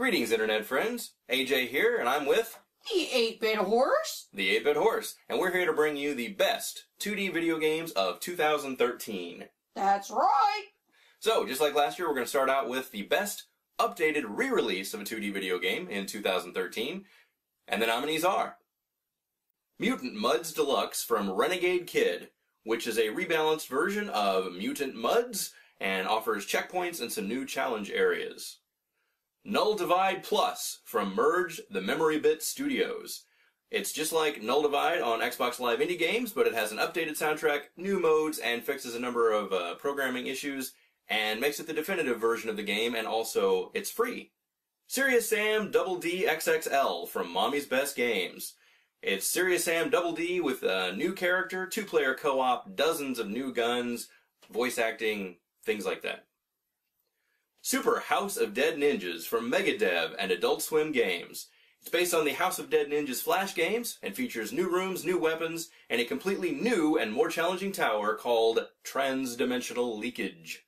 Greetings, Internet friends. AJ here, and I'm with The 8-Bit Horse. The 8-Bit Horse, and we're here to bring you the best 2D video games of 2013. That's right. So, just like last year, we're going to start out with the best updated re-release of a 2D video game in 2013, and the nominees are Mutant Mudds Deluxe from Renegade Kid, which is a rebalanced version of Mutant Mudds and offers checkpoints and some new challenge areas. Null Divide Plus from Merge the Memory Bit Studios. It's just like Null Divide on Xbox Live Indie Games, but it has an updated soundtrack, new modes, and fixes a number of programming issues, and makes it the definitive version of the game, and also it's free. Serious Sam Double D XXL from Mommy's Best Games. It's Serious Sam Double D with a new character, 2-player co-op, dozens of new guns, voice acting, things like that. Super House of Dead Ninjas from Megadev and Adult Swim Games. It's based on the House of Dead Ninjas Flash games and features new rooms, new weapons, and a completely new and more challenging tower called Transdimensional Leakage.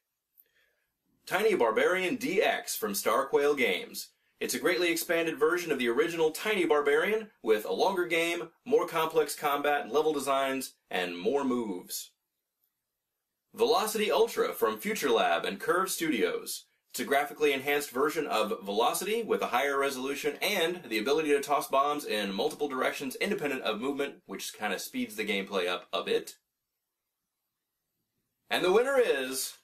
Tiny Barbarian DX from Star Quail Games. It's a greatly expanded version of the original Tiny Barbarian with a longer game, more complex combat and level designs, and more moves. Velocity Ultra from Future Lab and Curve Studios. It's a graphically enhanced version of Velocity with a higher resolution and the ability to toss bombs in multiple directions independent of movement, which kind of speeds the gameplay up a bit. And the winner is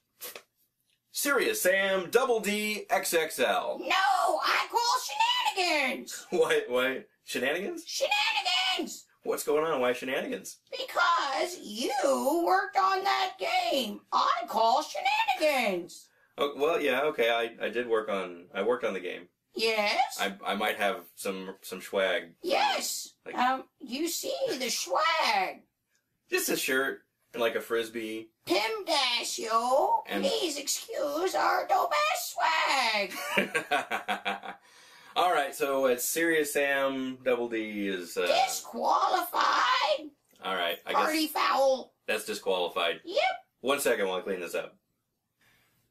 Serious Sam Double D XXL. No, I call shenanigans. Why? Shenanigans? Shenanigans. What's going on? Why shenanigans? Because you worked on that game. I call shenanigans. Oh, well, yeah, okay. I worked on the game. Yes. I might have some swag. Yes. Like, you see the swag. just a shirt and like a frisbee. Pim Dash, yo. And- Please excuse our dope-ass swag. All right, so it's Serious Sam Double D is Disqualified. all right. I Party guess foul. that's disqualified. Yep. 1 second while I clean this up.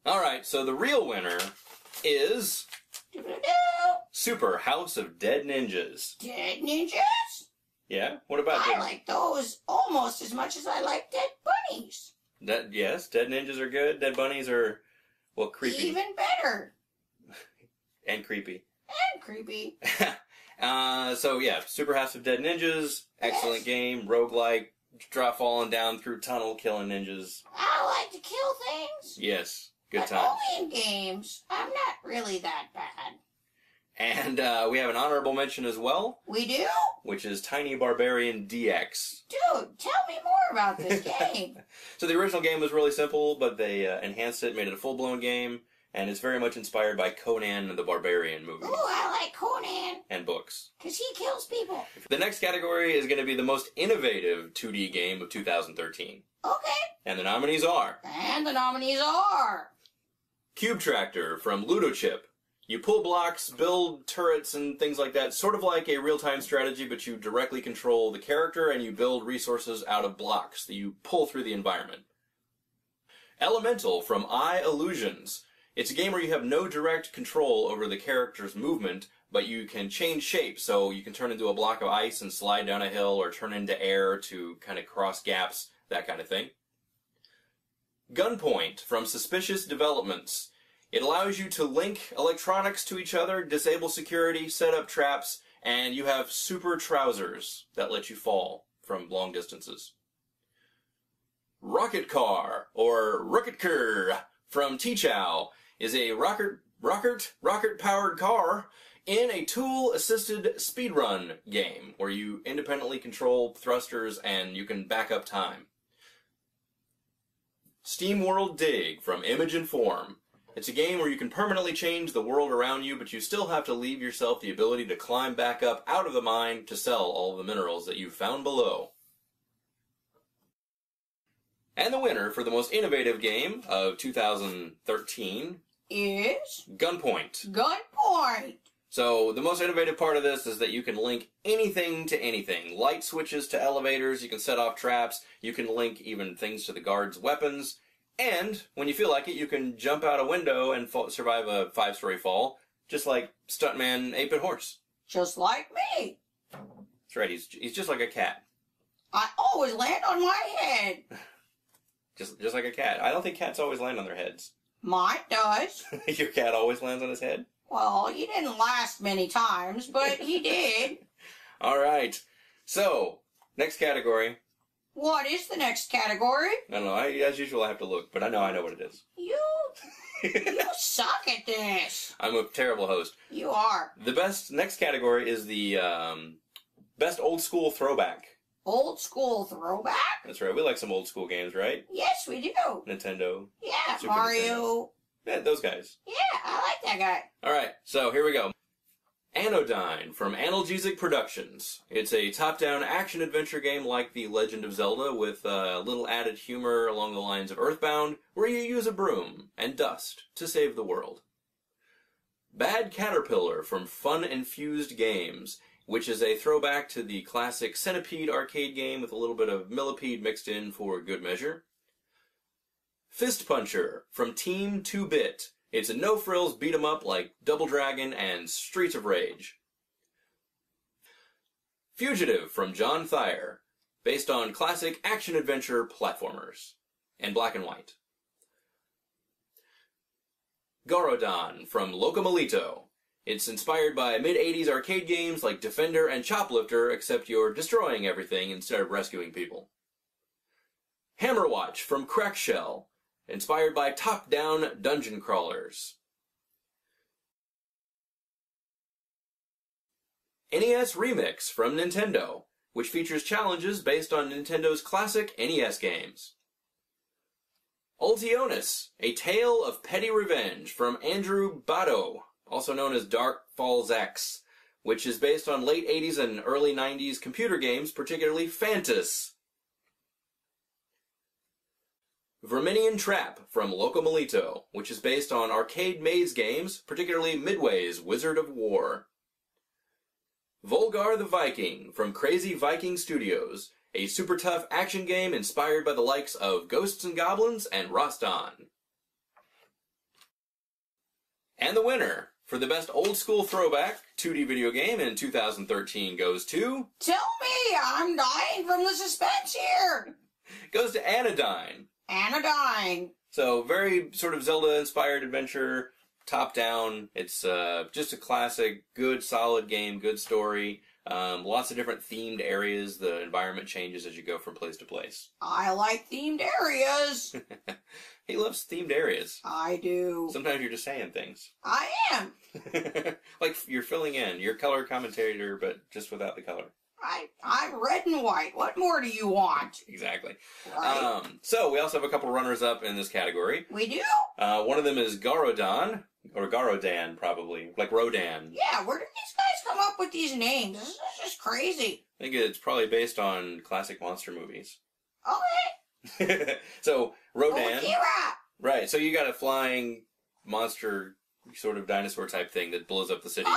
All right, so the real winner is Doo-doo-doo. Super House of Dead Ninjas. Dead ninjas? Yeah, what about I like those almost as much as I like dead bunnies. Yes, dead ninjas are good. Dead bunnies are, well, creepy Even better. and creepy. And creepy. So yeah, Super House of Dead Ninjas, excellent Yes. game, roguelike, falling down through tunnel, killing ninjas. I like to kill things. Yes, good But times. only in games. I'm not really that bad. And we have an honorable mention as well, We do? which is Tiny Barbarian DX. Dude, tell me more about this game. So the original game was really simple, but they enhanced it, made it a full-blown game, and it's very much inspired by Conan the Barbarian movie Ooh, I like Conan. and books. Because he kills people. The next category is going to be the most innovative 2D game of 2013. Okay. And the nominees are And the nominees are... Cube Tractor from Ludochip. You pull blocks, build turrets and things like that, sort of like a real-time strategy, but you directly control the character and you build resources out of blocks that you pull through the environment. Elemental from Eye Illusions. It's a game where you have no direct control over the character's movement, but you can change shape, so you can turn into a block of ice and slide down a hill, or turn into air to kind of cross gaps, that kind of thing. Gunpoint from Suspicious Developments. It allows you to link electronics to each other, disable security, set up traps, and you have super trousers that let you fall from long distances. Rocket Car, or Rocket Car, from T-Chow, is a rocket-powered car in a tool-assisted speedrun game, where you independently control thrusters and you can back up time. SteamWorld Dig, from Image and Form. It's a game where you can permanently change the world around you, but you still have to leave yourself the ability to climb back up out of the mine to sell all of the minerals that you found below. And the winner for the most innovative game of 2013 Is... Gunpoint. Gunpoint. So the most innovative part of this is that you can link anything to anything. Light switches to elevators, you can set off traps, you can link even things to the guards' weapons, and when you feel like it, you can jump out a window and survive a 5-story fall Just like Stuntman 8-Bit Horse. Just like me. That's right, he's just like a cat. I always land on my head. Just like a cat. I don't think cats always land on their heads. Mine does. Your cat always lands on his head? Well, he didn't last many times, but he did. All right. So, next category. What is the next category? I don't know. As usual, I have to look, but I know what it is. You suck at this. I'm a terrible host. You are. The next category is the best old school throwback. Old school throwback? That's right. We like some old school games, right? Yes, we do. Nintendo. Yeah, Super Mario. Nintendo. Yeah, those guys. Yeah, I like that guy. All right, so here we go. Anodyne from Analgesic Productions. It's a top-down action-adventure game like The Legend of Zelda with a little added humor along the lines of Earthbound, where you use a broom and dust to save the world. Bad Caterpillar from Fun Infused Games, which is a throwback to the classic Centipede arcade game with a little bit of Millipede mixed in for good measure. Fist Puncher from Team 2-Bit. It's a no-frills beat-em-up like Double Dragon and Streets of Rage. Fugitive from John Thayer, based on classic action-adventure platformers, and black and white. Gorodon from Locomalito. It's inspired by mid-80s arcade games like Defender and Choplifter, except you're destroying everything instead of rescuing people. Hammerwatch from Crackshell, inspired by top-down dungeon crawlers. NES Remix from Nintendo, which features challenges based on Nintendo's classic NES games. Ultionis, A Tale of Petty Revenge from Andrew Bado, also known as Dark Falls X, which is based on late 80s and early 90s computer games, particularly Fantas. Verminion Trap from Locomalito, which is based on arcade maze games, particularly Midway's Wizard of War. Volgar the Viking from Crazy Viking Studios, a super tough action game inspired by the likes of Ghosts and Goblins and Roston. And the winner for the best old school throwback 2D video game in 2013 goes to... Tell me, I'm dying from the suspense here. Goes to Anodyne. Anodyne. So, very sort of Zelda-inspired adventure, top-down. It's just a classic, good, solid game, good story. Lots of different themed areas. The environment changes as you go from place to place. I like themed areas. He loves themed areas. I do. Sometimes you're just saying things. I am. Like you're filling in. You're color commentator, but just without the color. I'm red and white. What more do you want? Exactly. Right. So we also have a couple runners-up in this category. We do? One of them is Garodon, or Garodan, probably. Like Rodan. Yeah, where did these guys come up with these names? This is just crazy. I think it's probably based on classic monster movies. Okay. So, Rodan. Kira! Right, so you got a flying monster sort of dinosaur type thing that blows up the city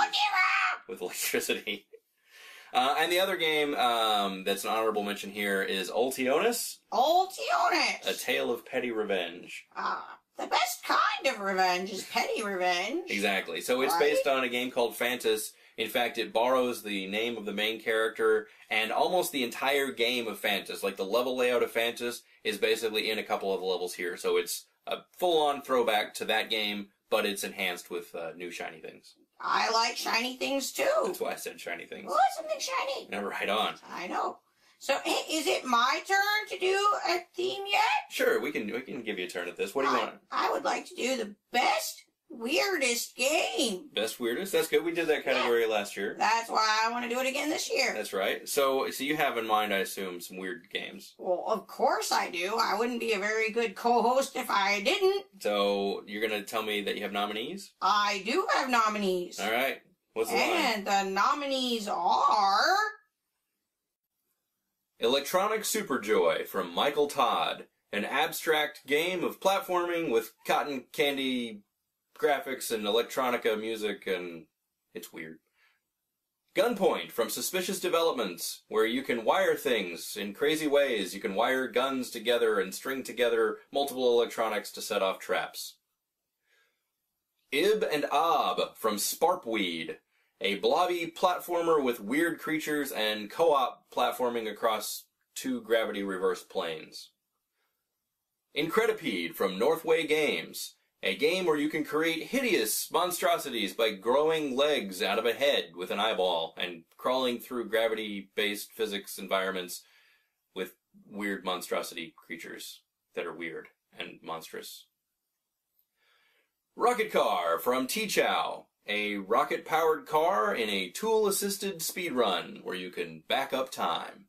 with electricity. And the other game that's an honorable mention here is Ultionis. Ultionis! A Tale of Petty Revenge. The best kind of revenge is petty revenge. Exactly. So it's right? based on a game called Fantas. In fact, it borrows the name of the main character and almost the entire game of Fantas. Like the level layout of Fantas is basically in a couple of the levels here. So it's a full-on throwback to that game, but it's enhanced with new shiny things. I like shiny things too. That's why I said shiny things. Oh, something shiny. No, right on. I know. So, hey, is it my turn to do a theme yet? Sure, we can give you a turn at this. What do you want? I would like to do the best, weirdest game. Best weirdest? That's good. We did that category last year. That's why I want to do it again this year. That's right. So you have in mind, I assume, some weird games. Well, of course I do. I wouldn't be a very good co-host if I didn't. So you're going to tell me that you have nominees? I do have nominees. All right. What's the line? And the nominees are... Electronic Super Joy from Michael Todd. An abstract game of platforming with cotton candy graphics and electronica music, and it's weird. Gunpoint from Suspicious Developments, where you can wire things in crazy ways. You can wire guns together and string together multiple electronics to set off traps. Ib and Ob from Sparpweed, a blobby platformer with weird creatures and co-op platforming across 2 gravity-reversed planes. Incredipede from Northway Games, a game where you can create hideous monstrosities by growing legs out of a head with an eyeball and crawling through gravity-based physics environments with weird monstrosity creatures that are weird and monstrous. Rocket Car from T-Chow, a rocket-powered car in a tool-assisted speedrun where you can back up time.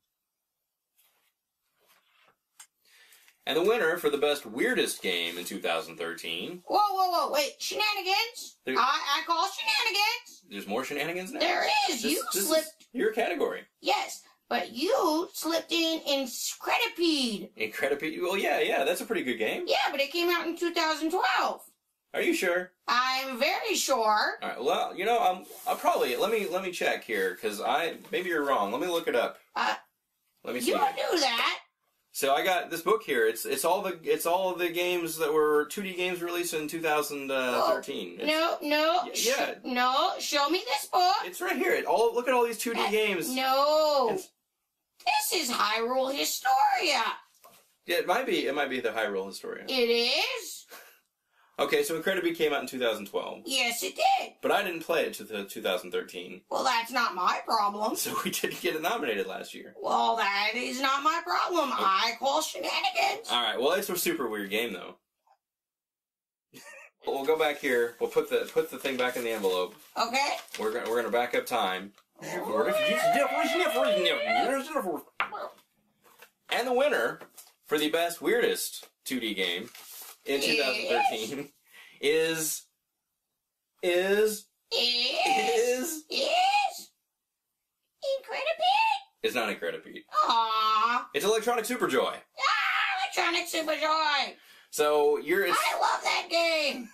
And the winner for the best weirdest game in 2013... Whoa, wait, shenanigans? I call shenanigans. There's more shenanigans now? There is. This slipped. Is your category. Yes, but you slipped in Incredipede. Incredipede? Well, yeah, that's a pretty good game. Yeah, but it came out in 2012. Are you sure? I'm very sure. All right. Well, I'll probably let me check here because maybe you're wrong. Let me look it up. Let me see. You don't do that. So I got this book here. It's all of the games that were 2D games released in 2013. No. Yeah. No. Show me this book. It's right here. Look at all these 2D games. No. This is Hyrule Historia. Yeah, it might be the Hyrule Historia. It is. Okay, so Incredibly came out in 2012. Yes, it did. But I didn't play it to 2013. Well, that's not my problem. So we didn't get it nominated last year. Well, that is not my problem. Okay. I call shenanigans. All right. Well, it's a super weird game, though. We'll go back here. We'll put the thing back in the envelope. Okay. We're gonna back up time. And the winner for the best weirdest 2D game in 2013 is Incredipede? It's not Incredipede. Aww. It's Electronic Superjoy. Electronic Superjoy. So I love that game.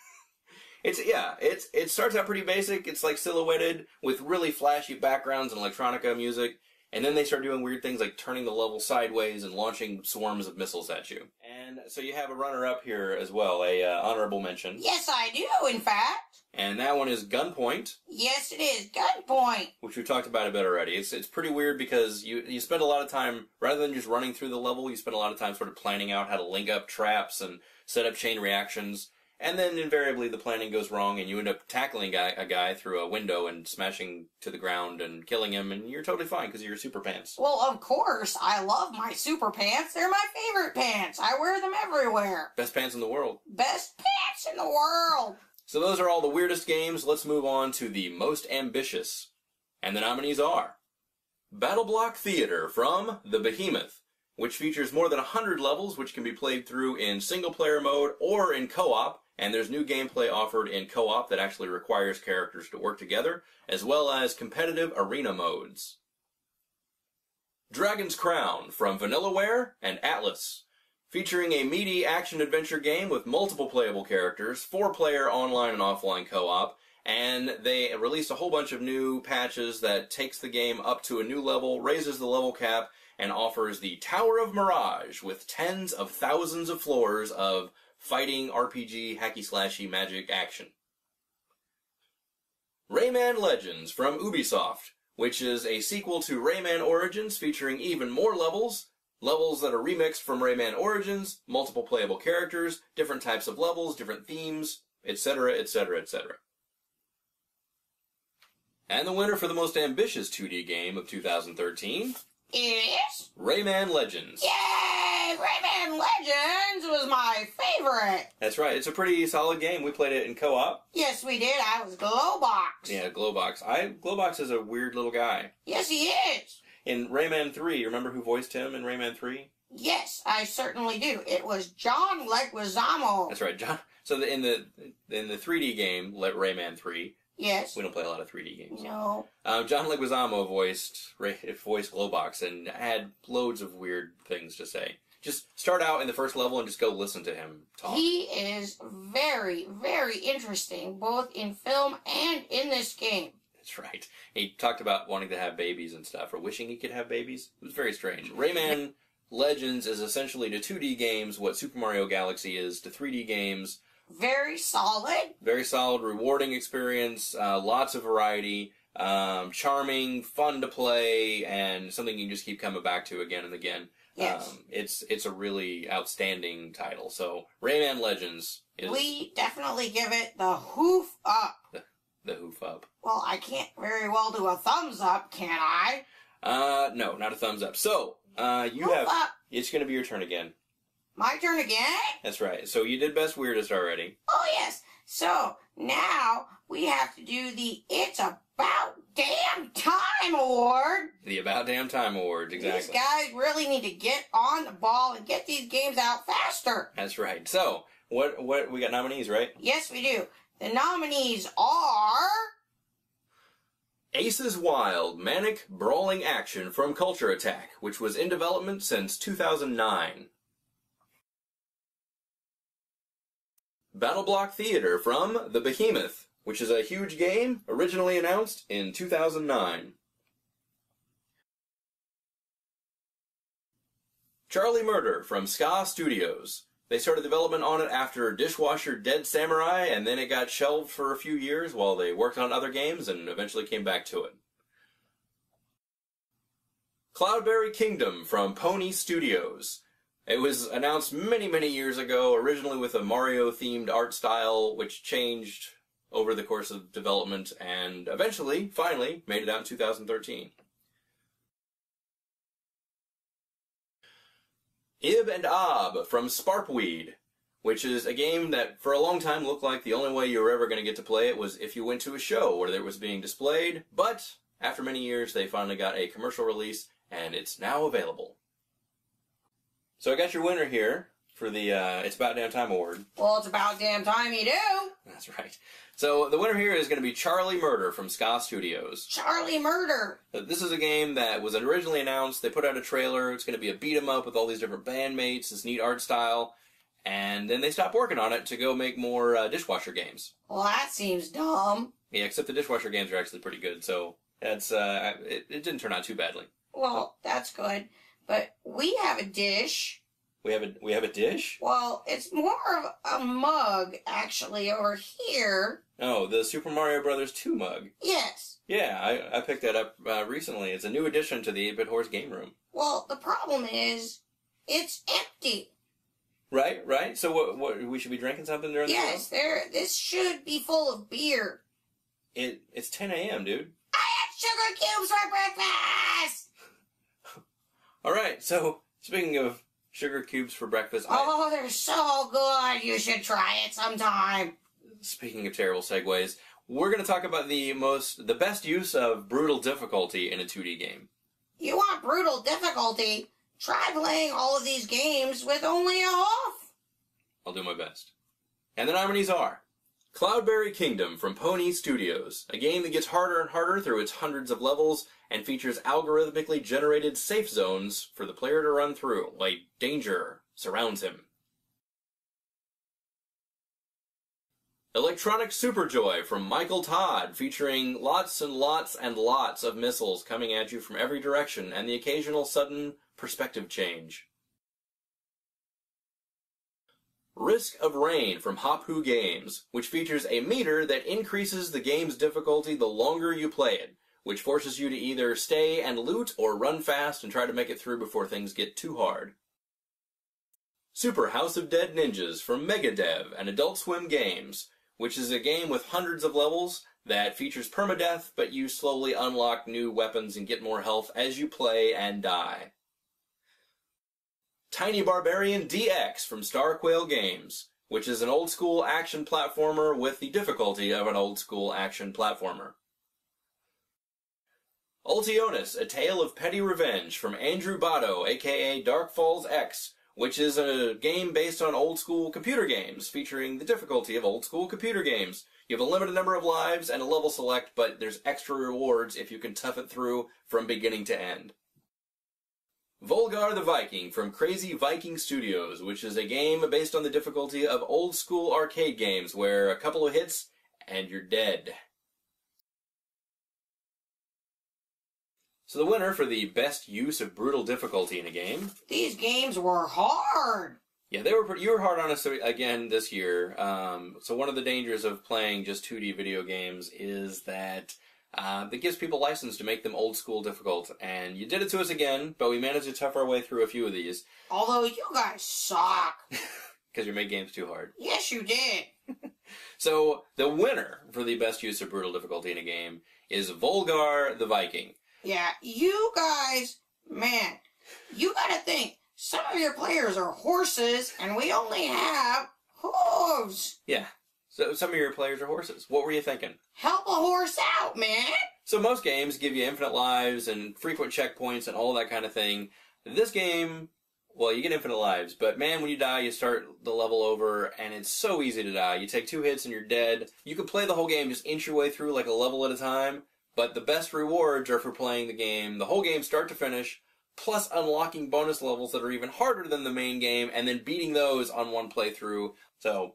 It starts out pretty basic. It's like silhouetted with really flashy backgrounds and electronica music. And then they start doing weird things like turning the level sideways and launching swarms of missiles at you. And so you have a runner-up here as well, a honorable mention. Yes, I do, in fact. And that one is Gunpoint. Yes, it is. Gunpoint. Which we've talked about a bit already. It's pretty weird because you spend a lot of time, rather than just running through the level, you spend a lot of time sort of planning out how to link up traps and set up chain reactions. And then invariably the planning goes wrong and you end up tackling a guy through a window and smashing to the ground and killing him, and you're totally fine because of your super pants. Well, of course. I love my super pants. They're my favorite pants. I wear them everywhere. Best pants in the world. Best pants in the world. So those are all the weirdest games. Let's move on to the most ambitious. And the nominees are Battle Block Theater from The Behemoth, which features more than 100 levels which can be played through in single-player mode or in co-op. And there's new gameplay offered in co-op that actually requires characters to work together, as well as competitive arena modes. Dragon's Crown from Vanillaware and Atlas, featuring a meaty action-adventure game with multiple playable characters, 4-player online and offline co-op, and they released a whole bunch of new patches that takes the game up to a new level, raises the level cap, and offers the Tower of Mirage with tens of thousands of floors of fighting, RPG, hacky-slashy magic action. Rayman Legends from Ubisoft, which is a sequel to Rayman Origins featuring even more levels that are remixed from Rayman Origins, multiple playable characters, different types of levels, different themes, etc., etc., etc. And the winner for the most ambitious 2D game of 2013 is Rayman Legends. Yay! Rayman Legends was my favorite. That's right. It's a pretty solid game. We played it in co-op. Yes, we did. I was Glowbox. Yeah, Glowbox. Glowbox is a weird little guy. Yes, he is. In Rayman 3, you remember who voiced him in Rayman 3? Yes, I certainly do. It was John Leguizamo. That's right, John. So in the 3D game, Rayman 3. Yes. We don't play a lot of 3D games. No. John Leguizamo voiced Glowbox and had loads of weird things to say. Just start out in the first level and just go listen to him talk. He is very, very interesting, both in film and in this game. That's right. He talked about wanting to have babies and stuff, or wishing he could have babies. It was very strange. Rayman Legends is essentially to 2D games what Super Mario Galaxy is to 3D games, Very solid. Very solid, rewarding experience, lots of variety, charming, fun to play, and something you can just keep coming back to again and again. Yes. It's a really outstanding title. So Rayman Legends is... We definitely give it the hoof up. The hoof up. Well, I can't very well do a thumbs up, can I? No, not a thumbs up. So, you hoof have... up. It's going to be your turn again. My turn again? That's right. So you did Best Weirdest already. Oh, yes. So, now we have to do the It's About Damn Time Award. The About Damn Time Awards, exactly. These guys really need to get on the ball and get these games out faster. That's right. So, what we got nominees, right? Yes, we do. The nominees are... Ace's Wild, Manic, Brawling Action from Culture Attack, which was in development since 2009. Battle Block Theater from The Behemoth, which is a huge game originally announced in 2009. Charlie Murder from Ska Studios. They started development on it after Dishwasher Dead Samurai, and then it got shelved for a few years while they worked on other games and eventually came back to it. Cloudberry Kingdom from Pony Studios. It was announced many, many years ago, originally with a Mario-themed art style, which changed over the course of development, and eventually, finally, made it out in 2013. Ib and Ob from Sparkweed, which is a game that for a long time looked like the only way you were ever going to get to play it was if you went to a show where it was being displayed, but after many years they finally got a commercial release, and it's now available. So I got your winner here for the It's About Damn Time Award. Well, it's about damn time you do. That's right. So the winner here is going to be Charlie Murder from Ska Studios. Charlie Murder. This is a game that was originally announced. They put out a trailer. It's going to be a beat-em-up with all these different bandmates, this neat art style. And then they stopped working on it to go make more dishwasher games. Well, that seems dumb. Yeah, except the dishwasher games are actually pretty good. So that's it didn't turn out too badly. Well, that's good. But we have a dish. We have a dish? Well, it's more of a mug, actually, over here. Oh, the Super Mario Bros. 2 mug. Yes. Yeah, I picked that up recently. It's a new addition to the 8-Bit Horse game room. Well, the problem is, it's empty. Right? So what we should be drinking something during the show? Yes, this should be full of beer. It's 10 a.m., dude. I had sugar cubes for breakfast! Alright, so, speaking of sugar cubes for breakfast... Oh, they're so good. You should try it sometime. Speaking of terrible segues, we're going to talk about the best use of brutal difficulty in a 2D game. You want brutal difficulty? Try playing all of these games with only a half. I'll do my best. And the nominees are Cloudberry Kingdom from Pony Studios, a game that gets harder and harder through its hundreds of levels and features algorithmically generated safe zones for the player to run through, like danger surrounds him. Electronic Superjoy from Michael Todd, featuring lots and lots and lots of missiles coming at you from every direction and the occasional sudden perspective change. Risk of Rain from Hop Who Games, which features a meter that increases the game's difficulty the longer you play it, which forces you to either stay and loot or run fast and try to make it through before things get too hard. Super House of Dead Ninjas from Megadev and Adult Swim Games, which is a game with hundreds of levels that features permadeath, but you slowly unlock new weapons and get more health as you play and die. Tiny Barbarian DX from Star Quail Games, which is an old-school action platformer with the difficulty of an old-school action platformer. Ultionis, A Tale of Petty Revenge from Andrew Botto, aka Dark Falls X, which is a game based on old-school computer games, featuring the difficulty of old-school computer games. You have a limited number of lives and a level select, but there's extra rewards if you can tough it through from beginning to end. Volgar the Viking from Crazy Viking Studios, which is a game based on the difficulty of old-school arcade games, where a couple of hits and you're dead. So the winner for the best use of brutal difficulty in a game... These games were hard. Yeah, you were hard on us again this year. So one of the dangers of playing just 2D video games is that that gives people license to make them old school difficult. And you did it to us again, but we managed to tough our way through a few of these. Although you guys suck. Because you made games too hard. Yes, you did. So the winner for the best use of brutal difficulty in a game is Volgar the Viking. Yeah, you guys, man, you gotta think. Some of your players are horses, and we only have hooves. Yeah. So some of your players are horses. What were you thinking? Help a horse out, man. So most games give you infinite lives and frequent checkpoints and all that kind of thing. This game, well, you get infinite lives, but man, when you die, you start the level over, and it's so easy to die. You take 2 hits and you're dead. You can play the whole game, just inch your way through like a level at a time, but the best rewards are for playing the whole game start to finish, plus unlocking bonus levels that are even harder than the main game, and then beating those on one playthrough. So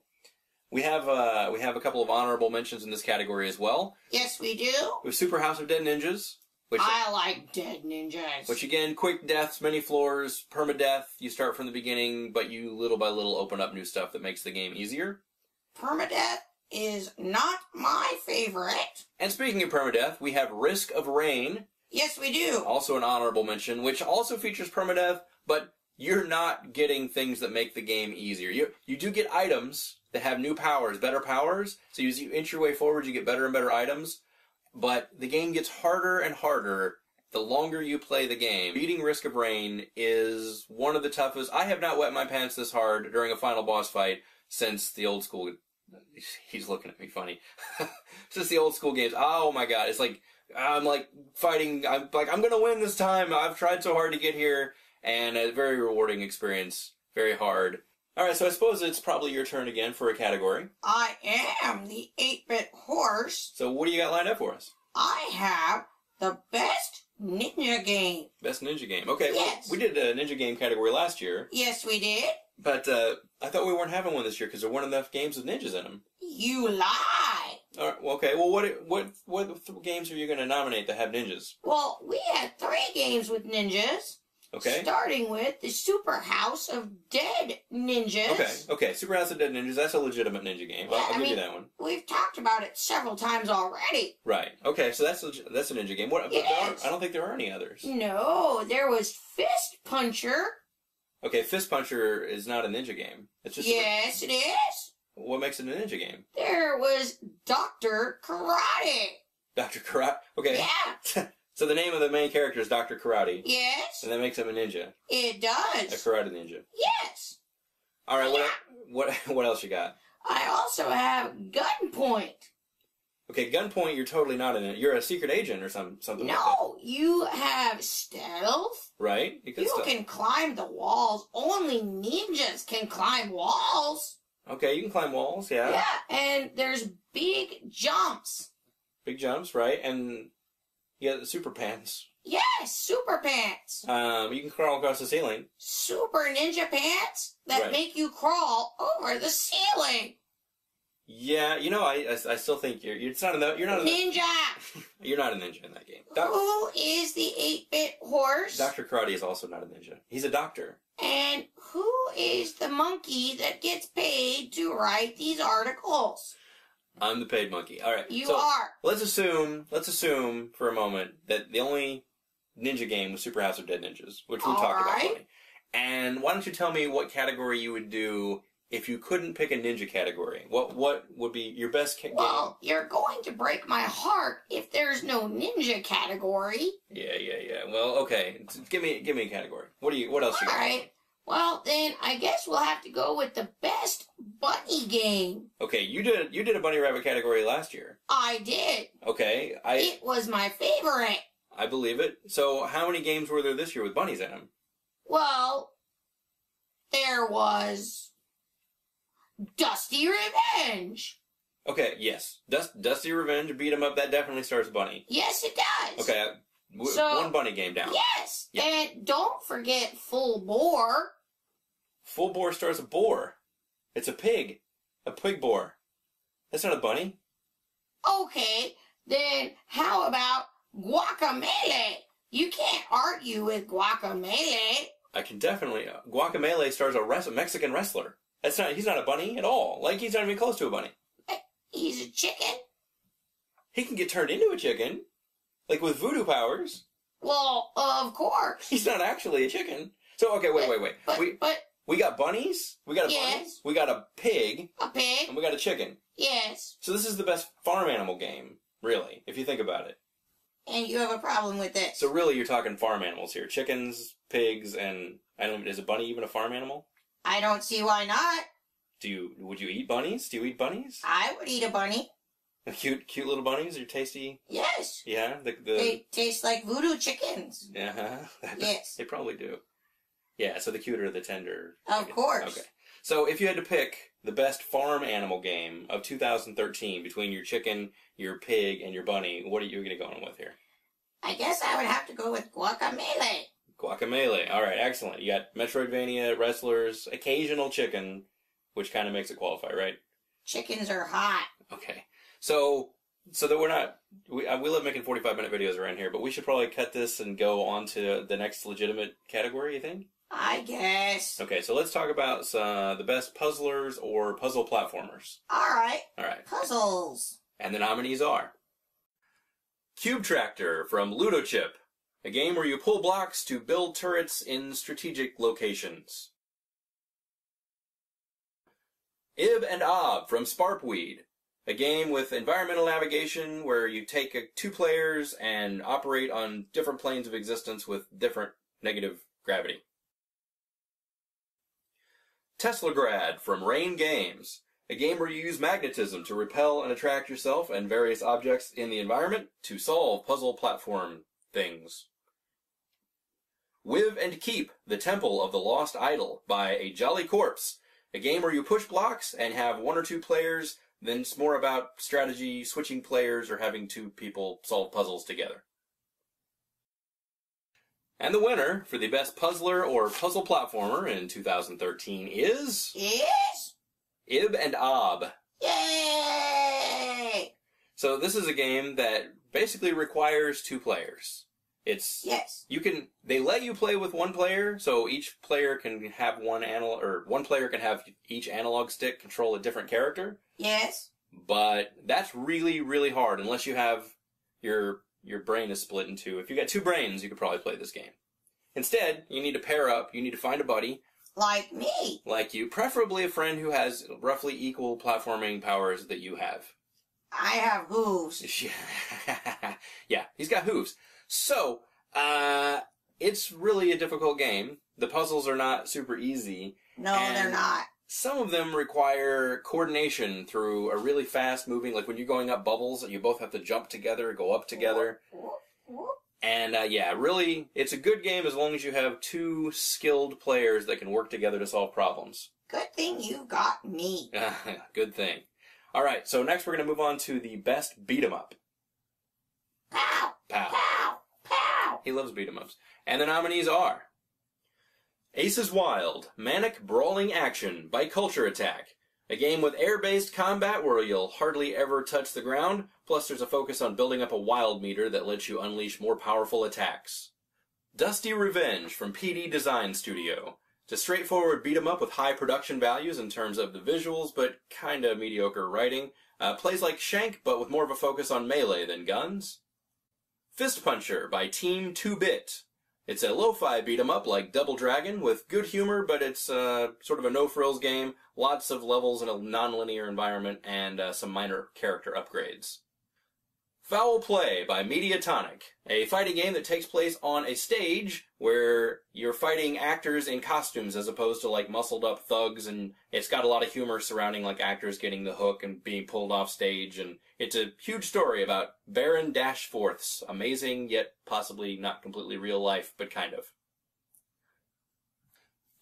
we have a couple of honorable mentions in this category as well. Yes, we do. We have Super House of Dead Ninjas. I like dead ninjas. Which again, quick deaths, many floors, permadeath. You start from the beginning, but you little by little open up new stuff that makes the game easier. Permadeath is not my favorite. And speaking of permadeath, we have Risk of Rain. Yes, we do. Also an honorable mention, which also features permadeath, but you're not getting things that make the game easier. You do get items that have new powers, better powers, so as you inch your way forward, you get better and better items, but the game gets harder and harder the longer you play the game. Beating Risk of Rain is one of the toughest. I have not wet my pants this hard during a final boss fight since the old school... He's looking at me funny. Since the old school games. Oh my god, it's like... I'm like fighting, I'm gonna win this time. I've tried so hard to get here, and a very rewarding experience. Very hard. Alright, so I suppose it's probably your turn again for a category. I am the 8-bit horse. So what do you got lined up for us? I have the best ninja game. Best ninja game. Okay, yes. Well, we did a ninja game category last year. Yes, we did. But I thought we weren't having one this year because there weren't enough games with ninjas in them. You lie. All right, well, okay, well, what games are you going to nominate that have ninjas? Well, we had 3 games with ninjas. Okay. Starting with the Super House of Dead Ninjas. Okay, Super House of Dead Ninjas, that's a legitimate ninja game. Yeah, I'll give you that one. We've talked about it several times already. Right, okay, so that's a ninja game. I don't think there are any others. No, there was Fist Puncher. Okay, Fist Puncher is not a ninja game. It's just yes, it is. What makes it a ninja game? There was Dr. Karate. Dr. Karate? Okay. Yeah. So the name of the main character is Dr. Karate. Yes. And that makes him a ninja. It does. A karate ninja. Yes. All right, what else you got? I also have Gunpoint. Okay, Gunpoint, you're totally not in it. You're a secret agent or something like that. No, you have stealth. Right? You can climb the walls. Only ninjas can climb walls. Okay, you can climb walls, yeah. Yeah, and there's big jumps. Big jumps, right? And you got the super pants. Yes, super pants. You can crawl across the ceiling. Super ninja pants that make you crawl over the ceiling. Yeah, you know, I still think you're not ninja. You're not a ninja in that game. Who is the 8-bit horse? Dr. Karate is also not a ninja. He's a doctor. And who is the monkey that gets paid to write these articles? I'm the paid monkey. All right. You are. Let's assume for a moment that the only ninja game was Super House of Dead Ninjas, which we talked about already. And why don't you tell me what category you would do if you couldn't pick a ninja category? What would be your best game? Well, you're going to break my heart if there's no ninja category. Yeah. Well, okay. Give me a category. What else you got? All right. Well, then I guess we'll have to go with the best bunny game. Okay, you did a bunny rabbit category last year. I did. Okay, it was my favorite. I believe it. So, how many games were there this year with bunnies in them? Well, there was Dusty Revenge. Okay, yes. Dusty Revenge, beat 'em up, that definitely starts bunny. Yes, it does. Okay, one bunny game down. Yes, yep. And don't forget Full Bore. Full Bore starts a boar. It's a pig. A pig boar. That's not a bunny. Okay, then how about Guacamole? You can't argue with Guacamole. I can definitely... Guacamole stars a Mexican wrestler. He's not a bunny at all. Like, he's not even close to a bunny. He's a chicken. He can get turned into a chicken. Like, with voodoo powers. Well, of course. He's not actually a chicken. So, okay, wait. We got bunnies. We got a bunny. We got a pig. A pig. And we got a chicken. Yes. So this is the best farm animal game, really, if you think about it. And you have a problem with this. So really, you're talking farm animals here. Chickens, pigs, and... is a bunny even a farm animal? I don't see why not. Would you eat bunnies? Do you eat bunnies? I would eat a bunny. Cute little bunnies? Are tasty? Yes. Yeah? They taste like voodoo chickens. Uh-huh. Yes. They probably do. Yeah, so the cuter, the tender. Of course. Okay. So if you had to pick the best farm animal game of 2013 between your chicken, your pig, and your bunny, what are you going to go on with here? I guess I would have to go with Guacamole. Guacamole. All right, excellent. You got Metroidvania, wrestlers, occasional chicken, which kind of makes it qualify, right? Chickens are hot. Okay. So that we're not... We love making 45-minute videos around here, but we should probably cut this and go on to the next legitimate category, you think? I guess. Okay, so let's talk about the best puzzlers or puzzle platformers. All right. Puzzles. And the nominees are... Cube Tractor from Ludochip, a game where you pull blocks to build turrets in strategic locations. Ib and Ob from Sparpweed, a game with environmental navigation where you take two players and operate on different planes of existence with different negative gravity. Teslagrad from Rain Games, a game where you use magnetism to repel and attract yourself and various objects in the environment to solve puzzle platform things. Wiv and Keep, the Temple of the Lost Idol by A Jolly Corpse, a game where you push blocks and have one or two players, then it's more about strategy, switching players, or having two people solve puzzles together. And the winner for the best puzzler or puzzle platformer in 2013 is... Ib and Ob. Yay! So this is a game that basically requires two players. Yes. They let you play with one player, so each player can have one player can have each analog stick control a different character. Yes. But that's really, really hard unless you have your brain is split in two. If you got two brains, you could probably play this game. Instead, you need to pair up, you need to find a buddy. Like me. Like you, preferably a friend who has roughly equal platforming powers that you have. I have hooves. Yeah, he's got hooves. So, it's really a difficult game. The puzzles are not super easy. No, they're not. Some of them require coordination through a really fast moving, like when you're going up bubbles, you both have to jump together, go up together. And, really, it's a good game as long as you have two skilled players that can work together to solve problems. Good thing you got me. Good thing. Alright, so next we're going to move on to the best beat-em-up. Pow! Pow. Pow! Pow! He loves beat-em-ups. And the nominees are... Aces Wild, Manic Brawling Action by Culture Attack. A game with air-based combat where you'll hardly ever touch the ground, plus there's a focus on building up a wild meter that lets you unleash more powerful attacks. Dusty Revenge from PD Design Studio. It's a straightforward beat-em-up with high production values in terms of the visuals, but kinda mediocre writing. Plays like Shank, but with more of a focus on melee than guns. Fist Puncher by Team 2-Bit. It's a lo-fi beat-em-up like Double Dragon with good humor, but it's sort of a no-frills game, lots of levels in a non-linear environment, and some minor character upgrades. Foul Play by Mediatonic, a fighting game that takes place on a stage where you're fighting actors in costumes as opposed to like muscled up thugs, and it's got a lot of humor surrounding like actors getting the hook and being pulled off stage, and it's a huge story about Baron Dashforth's amazing yet possibly not completely real life, but kind of.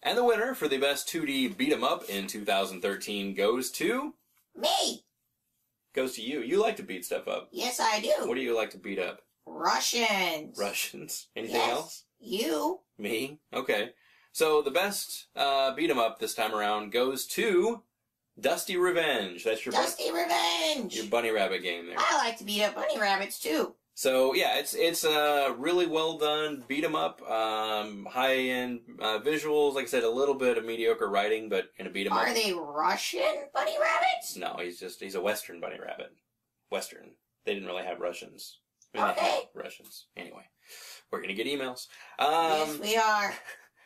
And the winner for the best 2D beat-em-up in 2013 goes to... Me! Goes to you. You like to beat stuff up. Yes, I do. What do you like to beat up? Russians. Russians. Anything Yes. else? You. Me? Okay. So the best beat 'em up this time around goes to Dusty Revenge. That's your Dusty Revenge. your bunny rabbit game there. I like to beat up bunny rabbits, too. So yeah, it's really well done beat 'em up, high end visuals. Like I said, a little bit of mediocre writing, but in a beat 'em up. Are they Russian bunny rabbits? No, he's a Western bunny rabbit. Western. They didn't really have Russians. I mean, Okay. they had Russians. Anyway, we're gonna get emails. Yes, we are.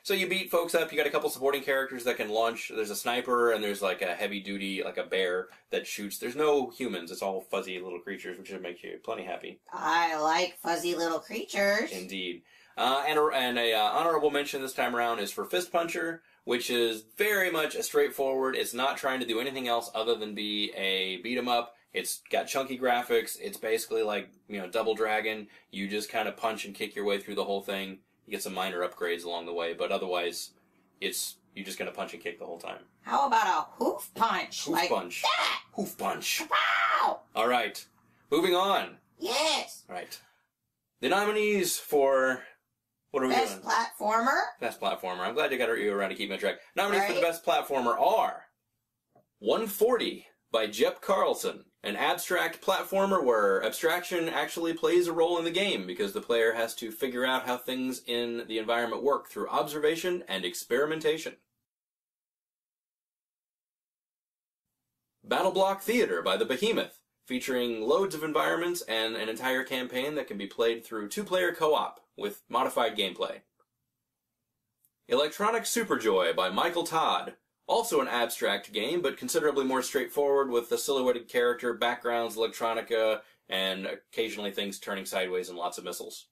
So you beat folks up. You got a couple supporting characters that can launch. There's a sniper, and there's like a heavy duty, like a bear that shoots. There's no humans. It's all fuzzy little creatures, which should make you plenty happy. I like fuzzy little creatures. Indeed. And a honorable mention this time around is for Fist Puncher, which is very much a straightforward. It's not trying to do anything else other than be a beat 'em up. It's got chunky graphics. It's basically like, Double Dragon. You just kind of punch and kick your way through the whole thing. You get some minor upgrades along the way, but otherwise, you're just going to punch and kick the whole time. How about a hoof punch? Hoof like punch. That? Hoof punch. Wow! All right. Moving on. Yes. All right. The nominees for... What are we Best doing? platformer? Best platformer. I'm glad you got you around to keep my track. Nominees for the Right. best platformer are 140 by Jep Carlson, an abstract platformer where abstraction actually plays a role in the game because the player has to figure out how things in the environment work through observation and experimentation. Battle Block Theater by the Behemoth, featuring loads of environments and an entire campaign that can be played through two-player co-op with modified gameplay. Electronic Superjoy by Michael Todd, also an abstract game, but considerably more straightforward with the silhouetted character, backgrounds, electronica, and occasionally things turning sideways and lots of missiles.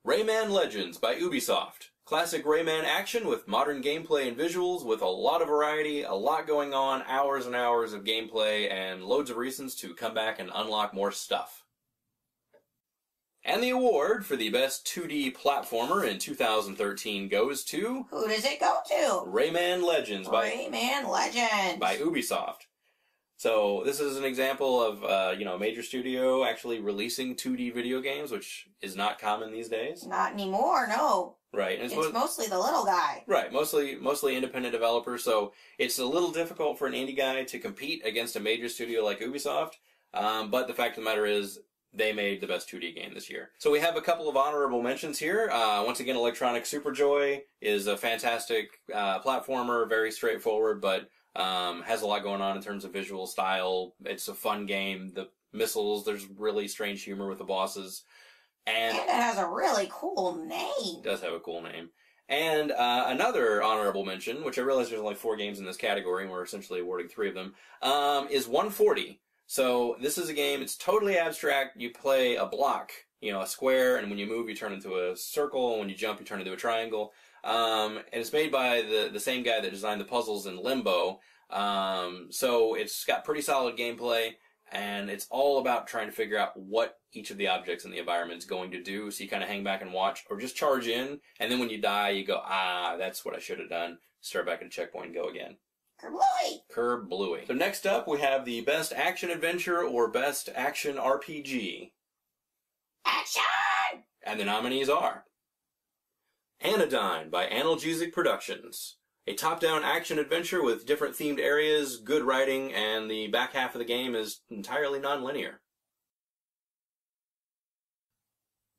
Rayman Legends by Ubisoft. Classic Rayman action with modern gameplay and visuals with a lot of variety, a lot going on, hours and hours of gameplay, and loads of reasons to come back and unlock more stuff. And the award for the best 2D platformer in 2013 goes to... Who does it go to? Rayman Legends Rayman Legends. by Ubisoft. So this is an example of, a major studio actually releasing 2D video games, which is not common these days. Not anymore, no. Right. And it's mostly the little guy. Right. Mostly independent developers. So it's a little difficult for an indie guy to compete against a major studio like Ubisoft. But the fact of the matter is, they made the best 2D game this year. So we have a couple of honorable mentions here. Once again, Electronic Superjoy is a fantastic platformer, very straightforward, but has a lot going on in terms of visual style. It's a fun game. The missiles, there's really strange humor with the bosses. And it has a really cool name. It does have a cool name. And another honorable mention, which I realize there's only 4 games in this category, and we're essentially awarding 3 of them, is 140. So this is a game, it's totally abstract. You play a block, a square, and when you move, you turn into a circle, and when you jump, you turn into a triangle. And it's made by the same guy that designed the puzzles in Limbo. So it's got pretty solid gameplay, and it's all about trying to figure out what each of the objects in the environment is going to do. So you kind of hang back and watch, or just charge in, and then when you die, you go, that's what I should have done. Start back at a checkpoint and go again. Kerblooey. So next up, we have the Best Action Adventure or Best Action RPG. Action! And the nominees are Anodyne by Analgesic Productions. A top-down action adventure with different themed areas, good writing, and the back half of the game is entirely non-linear.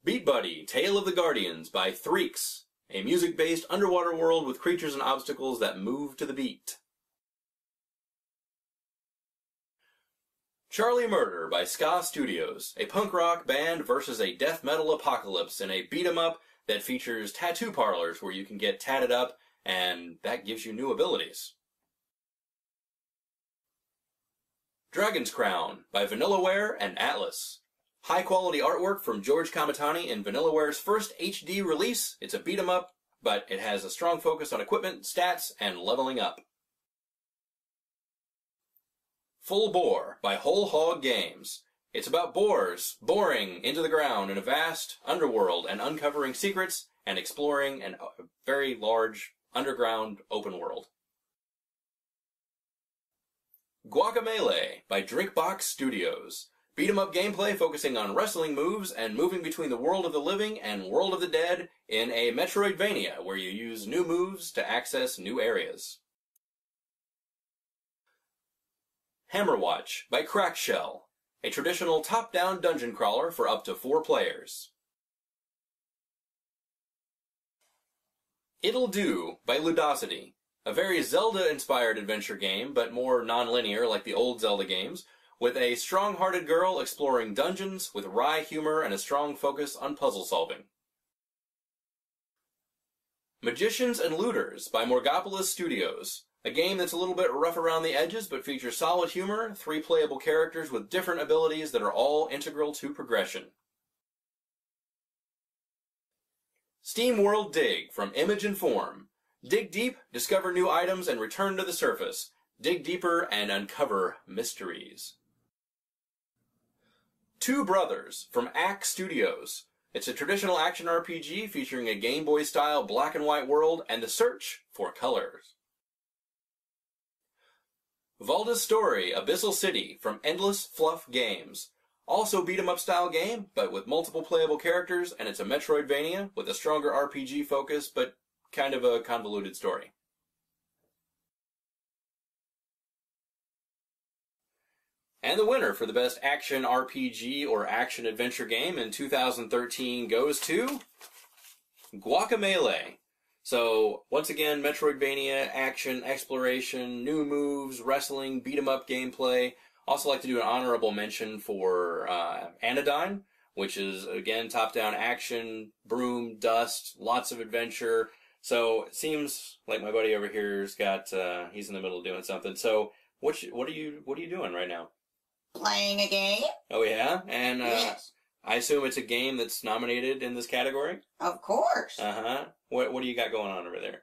Beat Buddy, Tale of the Guardians by Threaks. A music-based underwater world with creatures and obstacles that move to the beat. Charlie Murder by Ska Studios, a punk rock band versus a death metal apocalypse in a beat-em-up that features tattoo parlors where you can get tatted up, and that gives you new abilities. Dragon's Crown by Vanillaware and Atlas. High-quality artwork from George Kamatani in Vanillaware's first HD release. It's a beat-em-up, but it has a strong focus on equipment, stats, and leveling up. Full Bore by Whole Hog Games. It's about boars boring into the ground in a vast underworld and uncovering secrets and exploring a very large underground open world. Guacamelee by Drinkbox Studios. Beat-em-up gameplay focusing on wrestling moves and moving between the world of the living and world of the dead in a Metroidvania where you use new moves to access new areas. Hammerwatch by Crackshell. a traditional top-down dungeon crawler for up to 4 players. It'll Do by Ludosity, a very Zelda-inspired adventure game, but more non-linear like the old Zelda games, with a strong-hearted girl exploring dungeons with wry humor and a strong focus on puzzle solving. Magicians and Looters by Morgopolis Studios, a game that's a little bit rough around the edges but features solid humor, 3 playable characters with different abilities that are all integral to progression. SteamWorld Dig from Image and Form. Dig deep, discover new items, and return to the surface. Dig deeper and uncover mysteries. Two Brothers from Axe Studios. It's a traditional action RPG featuring a Game Boy-style black and white world and the search for colors. Valda's Story, Abyssal City from Endless Fluff Games. Also beat-em-up style game, but with multiple playable characters, and it's a Metroidvania with a stronger RPG focus, but kind of a convoluted story. And the winner for the best action RPG or action adventure game in 2013 goes to Guacamelee. So, once again, Metroidvania, action, exploration, new moves, wrestling, beat-em-up gameplay. Also like to do an honorable mention for Anodyne, which is, again, top-down action, broom, dust, lots of adventure. So, it seems like my buddy over here's got, he's in the middle of doing something. So, what are you doing right now? Playing a game? Oh, yeah? And Yes. I assume it's a game that's nominated in this category? Of course. Uh-huh. What do you got going on over there?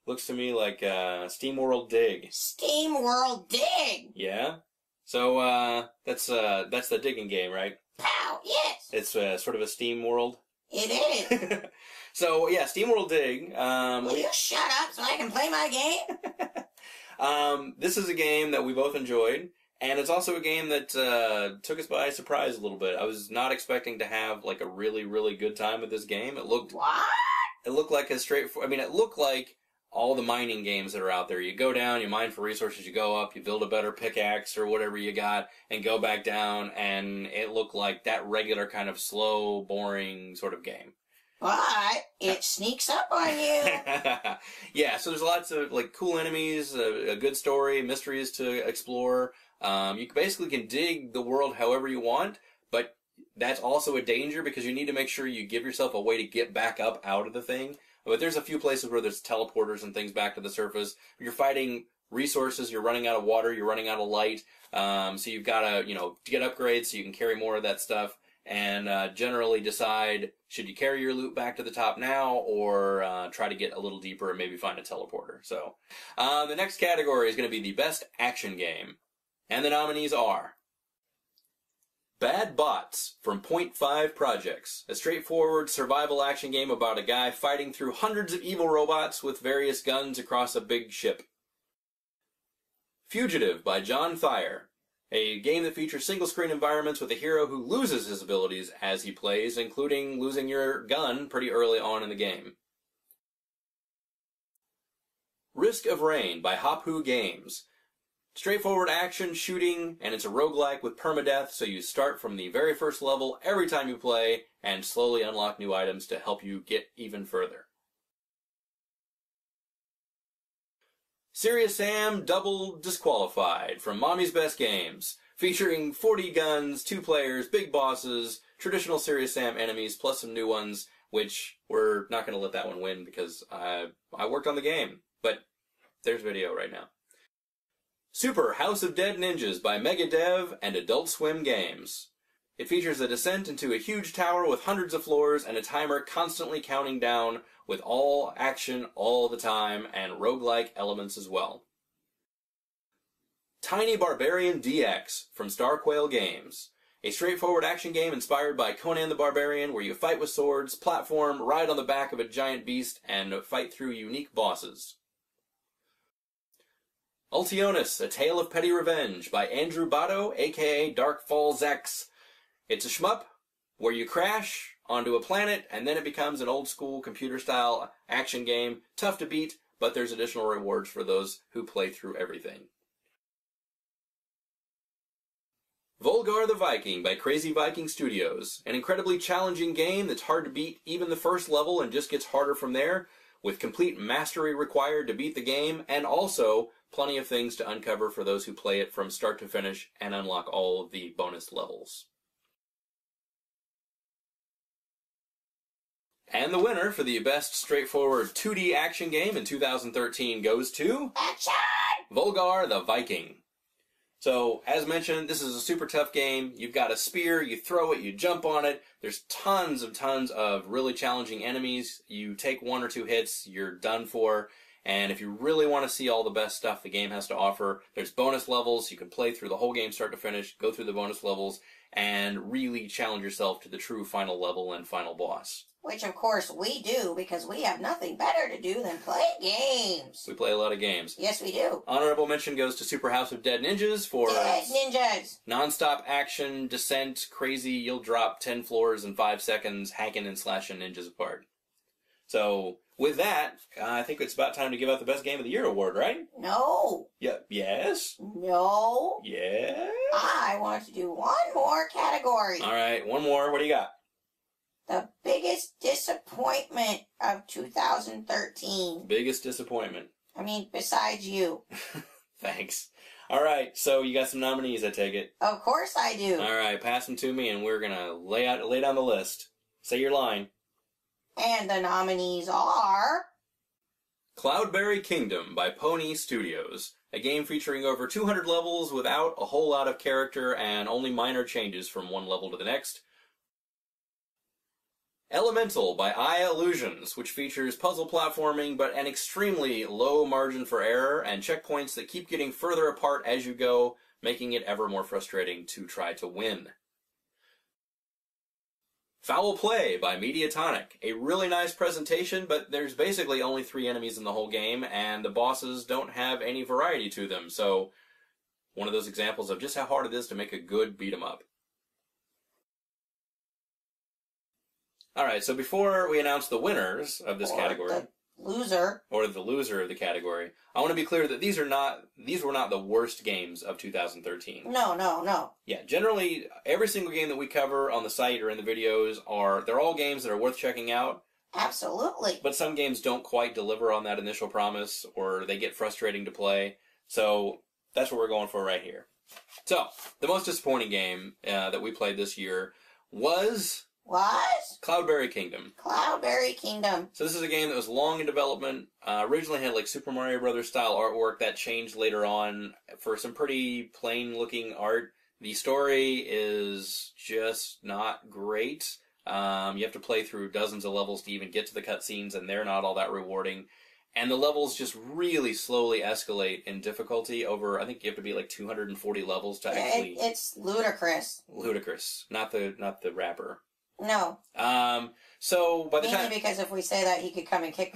Looks to me like SteamWorld Dig. SteamWorld Dig! Yeah? So, that's the digging game, right? Pow, yes! It's sort of a Steam world. It is. So, yeah, SteamWorld Dig. Will you shut up so I can play my game? This is a game that we both enjoyed. And it's also a game that took us by surprise a little bit. I was not expecting to have like a really, really good time with this game. It looked like a straightforward. I mean, it looked like all the mining games that are out there. You go down, you mine for resources, you go up, you build a better pickaxe or whatever you got, and go back down. And it looked like that regular kind of slow, boring sort of game. But it sneaks up on you. Yeah, so there's lots of like cool enemies, a good story, mysteries to explore. You basically can dig the world however you want, but that's also a danger because you need to make sure you give yourself a way to get back up out of the thing. But there's a few places where there's teleporters and things back to the surface. You're fighting resources, you're running out of water, you're running out of light. So you've got to, get upgrades so you can carry more of that stuff. And generally decide, should you carry your loot back to the top now, or try to get a little deeper and maybe find a teleporter. So, the next category is going to be the best action game. And the nominees are Bad Bots from Point 5 Projects, a straightforward survival action game about a guy fighting through hundreds of evil robots with various guns across a big ship. Fugitive by John Thayer, a game that features single-screen environments with a hero who loses his abilities as he plays, including losing your gun pretty early on in the game. Risk of Rain by Hop-Hoo Games. Straightforward action, shooting, and it's a roguelike with permadeath, so you start from the very first level every time you play, and slowly unlock new items to help you get even further. Serious Sam Double Disqualified from Mommy's Best Games, featuring 40 guns, 2 players, big bosses, traditional Serious Sam enemies, plus some new ones, which we're not going to let that one win because I worked on the game, but there's video right now. Super House of Dead Ninjas by Megadev and Adult Swim Games. It features a descent into a huge tower with hundreds of floors and a timer constantly counting down with all action all the time and roguelike elements as well. Tiny Barbarian DX from Starquail Games. A straightforward action game inspired by Conan the Barbarian where you fight with swords, platform, ride on the back of a giant beast, and fight through unique bosses. Ultionis, A Tale of Petty Revenge by Andrew Botto, aka Dark Falls X. It's a shmup where you crash onto a planet and then it becomes an old-school computer-style action game. Tough to beat, but there's additional rewards for those who play through everything. Volgar the Viking by Crazy Viking Studios. An incredibly challenging game that's hard to beat even the first level and just gets harder from there, with complete mastery required to beat the game, and also plenty of things to uncover for those who play it from start to finish and unlock all of the bonus levels. And the winner for the best straightforward 2D action game in 2013 goes to... Action! Volgar the Viking. So, as mentioned, this is a super tough game. You've got a spear, you throw it, you jump on it. There's tons of really challenging enemies. You take 1 or 2 hits, you're done for. And if you really want to see all the best stuff the game has to offer, there's bonus levels. You can play through the whole game start to finish, go through the bonus levels, and really challenge yourself to the true final level and final boss. Which, of course, we do, because we have nothing better to do than play games. We play a lot of games. Yes, we do. Honorable mention goes to Super House of Dead Ninjas for... Dead Ninjas! Non-stop action, descent, crazy, you'll drop 10 floors in 5 seconds, hacking and slashing ninjas apart. So, with that, I think it's about time to give out the Best Game of the Year award, right? No. Yeah. Yes? No. Yes? I want to do one more category. All right, one more. What do you got? The biggest disappointment of 2013. Biggest disappointment. I mean, besides you. Thanks. All right, so you got some nominees, I take it. Of course I do. All right, pass them to me, and we're going to lay down the list. Say your line. And the nominees are... Cloudberry Kingdom by Pony Studios. A game featuring over 200 levels without a whole lot of character and only minor changes from one level to the next. Elemental by Eye Illusions, which features puzzle platforming but an extremely low margin for error and checkpoints that keep getting further apart as you go, making it ever more frustrating to try to win. Foul Play by Mediatonic. A really nice presentation, but there's basically only 3 enemies in the whole game, and the bosses don't have any variety to them, so one of those examples of just how hard it is to make a good beat-em-up. Alright, so before we announce the winners of this category... the loser. Or the loser of the category, I want to be clear that these were not the worst games of 2013. No. Yeah, generally, every single game that we cover on the site or in the videos they're all games that are worth checking out. Absolutely. But some games don't quite deliver on that initial promise, or they get frustrating to play. So, that's what we're going for right here. So, the most disappointing game that we played this year was... Cloudberry Kingdom. Cloudberry Kingdom. So this is a game that was long in development. Originally had like Super Mario Brothers style artwork that changed later on for some pretty plain looking art. The story is just not great. You have to play through dozens of levels to even get to the cutscenes, and they're not all that rewarding. And the levels just really slowly escalate in difficulty over, I think you have to be like 240 levels to actually... It's ludicrous. Ludicrous. Not the rapper. No. So by the Mainly time... because if we say that, he could come and kick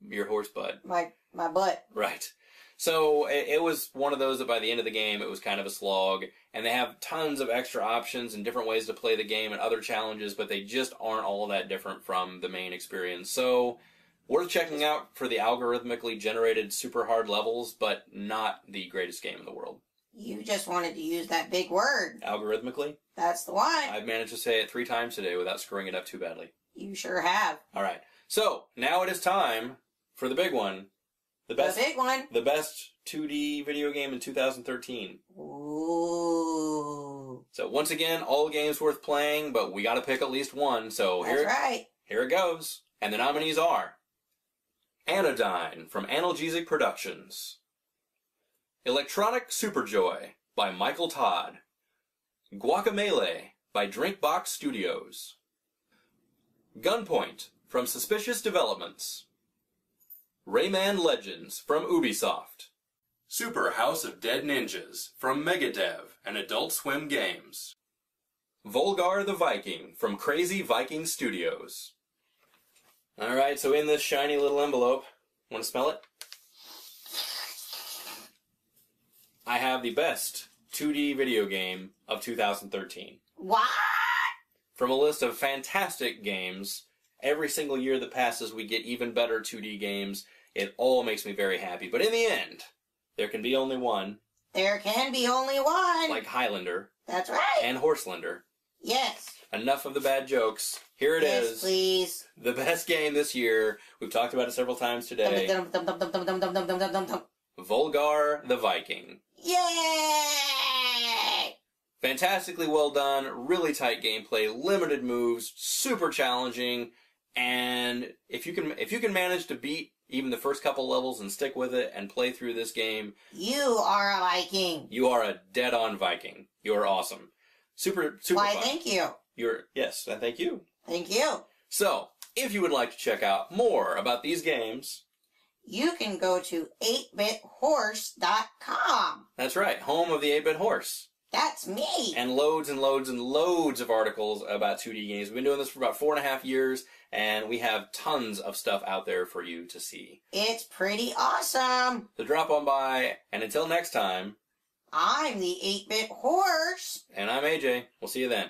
your horse butt. My butt. Right. So it was one of those that by the end of the game, it was kind of a slog. And they have tons of extra options and different ways to play the game and other challenges, but they just aren't all that different from the main experience. So worth checking out for the algorithmically generated super hard levels, but not the greatest game in the world. You just wanted to use that big word. Algorithmically? That's the one. I've managed to say it 3 times today without screwing it up too badly. You sure have. All right. So, now it is time for the big one. The big one. The best 2D video game in 2013. Ooh. So, once again, all games worth playing, but we gotta pick at least one. So, That's right. Here it goes. And the nominees are Anodyne from Analgesic Productions. Electronic Superjoy by Michael Todd. Guacamelee by Drinkbox Studios. Gunpoint from Suspicious Developments. Rayman Legends from Ubisoft. Super House of Dead Ninjas from Megadev and Adult Swim Games. Volgar the Viking from Crazy Viking Studios. Alright, so in this shiny little envelope, want to smell it? I have the best 2D video game of 2013. What? From a list of fantastic games, every single year that passes we get even better 2D games. It all makes me very happy. But in the end, there can be only one, There can be only one. Like Highlander. That's right. And Horselender. Yes. Enough of the bad jokes. Here it is. Yes, please. The best game this year. We've talked about it several times today. Volgar the Viking. Yay! Fantastically well done, really tight gameplay, limited moves, super challenging, and if you can manage to beat even the first couple levels and stick with it and play through this game, you are a Viking. You are a dead-on Viking. You are awesome. Super Why, fun. thank you. Yes, and thank you. Thank you. So, if you would like to check out more about these games, you can go to 8bithorse.com. That's right, home of the 8-Bit Horse. That's me. And loads and loads and loads of articles about 2D games. We've been doing this for about 4.5 years, and we have tons of stuff out there for you to see. It's pretty awesome. So drop on by, and until next time, I'm the 8-Bit Horse. And I'm AJ. We'll see you then.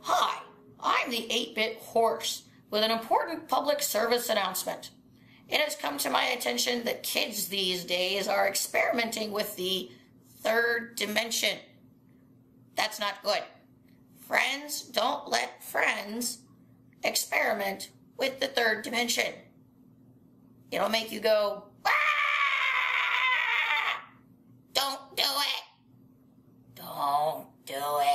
Hi, I'm the 8-Bit Horse with an important public service announcement. It has come to my attention that kids these days are experimenting with the third dimension. That's not good. Friends don't let friends experiment with the third dimension. It'll make you go, "Ah!" Don't do it. Don't do it.